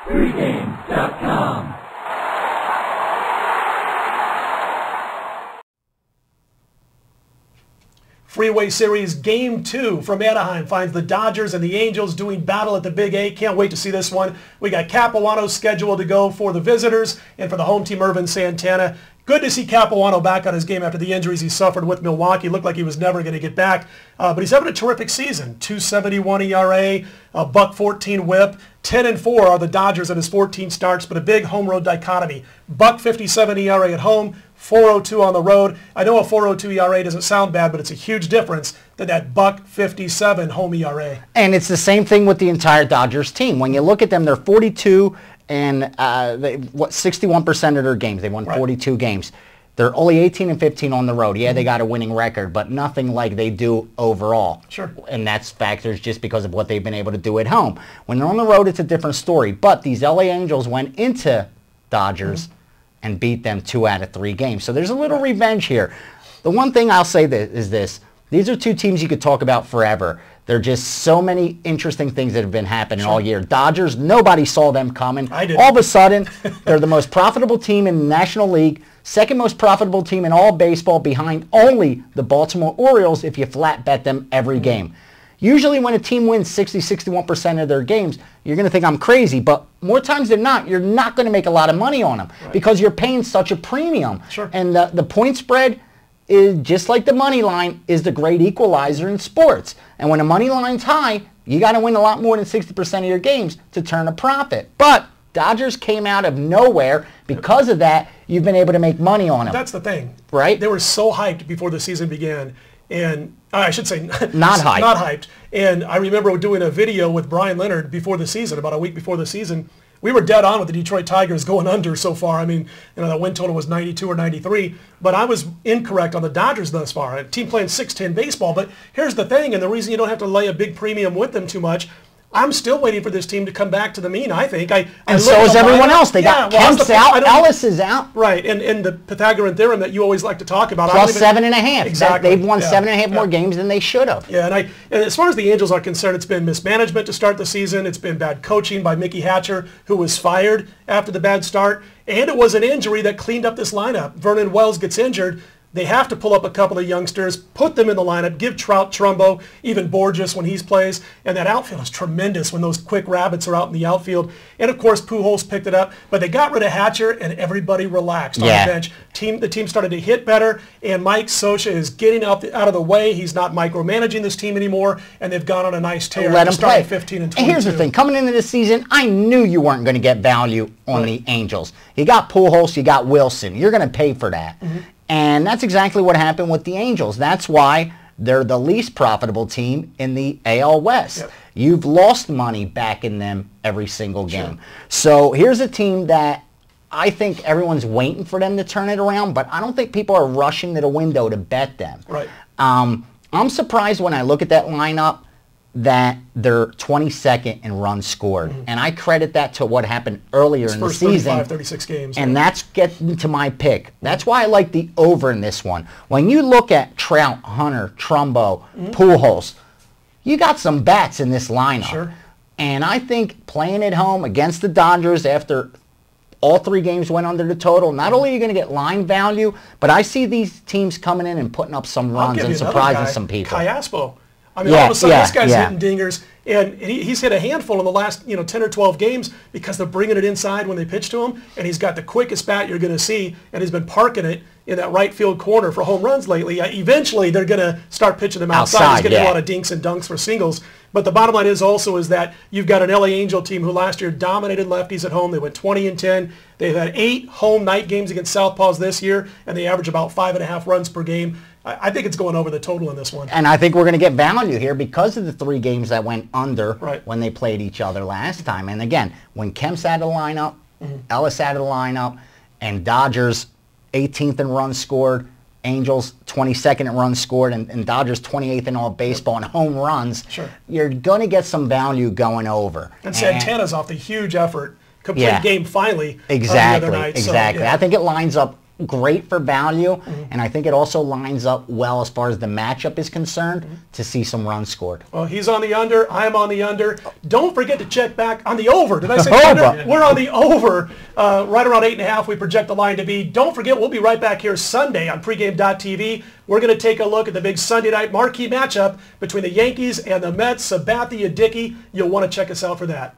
Pregame.com. Freeway Series Game 2 from Anaheim finds the Dodgers and the Angels doing battle at the Big A. Can't wait to see this one. We got Capuano scheduled to go for the visitors and for the home team, Irvin Santana. Good to see Capuano back on his game after the injuries he suffered with Milwaukee. Looked like he was never going to get back, but he's having a terrific season. 2.71 ERA, a .114 WHIP. 10-4 are the Dodgers in his 14 starts, but a big home road dichotomy. .57 ERA at home, 4.02 on the road. I know a 4.02 ERA doesn't sound bad, but it's a huge difference than that .57 home ERA. And it's the same thing with the entire Dodgers team. When you look at them, they're 42 and 61% of their games. They won 42 games. They're only 18-15 on the road. Yeah, they got a winning record, but nothing like they do overall. Sure. And that's factors just because of what they've been able to do at home. When they're on the road, it's a different story. But these LA Angels went into Dodgers and beat them 2 out of 3 games. So there's a little revenge here. The one thing I'll say is this. These are two teams you could talk about forever. There are just so many interesting things that have been happening all year. Dodgers, nobody saw them coming. I did. All of a sudden, they're the most profitable team in the National League, second most profitable team in all baseball behind only the Baltimore Orioles if you flat bet them every game. Usually when a team wins 60-61% of their games, you're going to think I'm crazy, but more times than not, you're not going to make a lot of money on them because you're paying such a premium. Sure. And the point spread is just like the money line is the great equalizer in sports. And when the money line's high, you got to win a lot more than 60% of your games to turn a profit. But Dodgers came out of nowhere. Because of that, you've been able to make money on them. That's the thing. Right? They were so hyped before the season began. And I should say not hyped. Not hyped. And I remember doing a video with Brian Leonard before the season, about a week before the season. We were dead on with the Detroit Tigers going under so far. I mean, the win total was 92 or 93, but I was incorrect on the Dodgers thus far. A team playing 6-10 baseball, but here's the thing, and the reason you don't have to lay a big premium with them too much, I'm still waiting for this team to come back to the mean, I think. And so is everyone else. They got Kemp's out, Ellis is out. Right, and the Pythagorean theorem that you always like to talk about. Plus 7.5. Exactly. They've won 7.5 more games than they should have. Yeah, and as far as the Angels are concerned, it's been mismanagement to start the season. It's been bad coaching by Mickey Hatcher, who was fired after the bad start. And it was an injury that cleaned up this lineup. Vernon Wells gets injured. They have to pull up a couple of youngsters, put them in the lineup, give Trout, Trumbo, even Borges when he plays. And that outfield is tremendous when those quick rabbits are out in the outfield. And, of course, Pujols picked it up. But they got rid of Hatcher, and everybody relaxed on the bench. The team started to hit better, and Mike Scioscia is getting out of the way. He's not micromanaging this team anymore, and they've gone on a nice tear. Let them play. 15 and 22. And here's the thing. Coming into this season, I knew you weren't going to get value on the Angels. You got Pujols, you got Wilson. You're going to pay for that. And that's exactly what happened with the Angels. That's why they're the least profitable team in the AL West. You've lost money backing them every single game. So here's a team that I think everyone's waiting for them to turn it around, but I don't think people are rushing to the window to bet them. I'm surprised when I look at that lineup that they're 22nd in runs scored. And I credit that to what happened earlier in the season. 35, 36 games. And that's getting to my pick. That's why I like the over in this one. When you look at Trout, Hunter, Trumbo, Pujols, you got some bats in this lineup. And I think playing at home against the Dodgers after all 3 games went under the total, not only are you going to get line value, but I see these teams coming in and putting up some runs and surprising some people. Callaspo. I mean, all of a sudden, this guy's hitting dingers, and he's hit a handful in the last 10 or 12 games because they're bringing it inside when they pitch to him, and he's got the quickest bat you're going to see, and he's been parking it in that right field corner for home runs lately. Eventually, they're going to start pitching them outside. He's getting a lot of dinks and dunks for singles. But the bottom line is that you've got an LA Angel team who last year dominated lefties at home. They went 20-10. They've had 8 home night games against Southpaws this year, and they average about 5.5 runs per game. I think it's going over the total in this one. And I think we're going to get value here because of the 3 games that went under when they played each other last time. And again, when Kemp's out of the lineup, Ellis out of the lineup, and Dodgers 18th in runs scored, Angels 22nd in runs scored, and Dodgers 28th in all baseball and home runs, you're going to get some value going over. And Santana's off the huge effort, complete game finally the other night. Exactly. So, I think it lines up great for value, and I think it also lines up well as far as the matchup is concerned to see some runs scored. Well, he's on the under. I'm on the under. Don't forget to check back on the over. Did I say Over. under? We're on the over, right around 8.5. We project the line to be. Don't forget, we'll be right back here Sunday on pregame.tv. We're going to take a look at the big Sunday night marquee matchup between the Yankees and the Mets. Sabathia, Dickey. You'll want to check us out for that.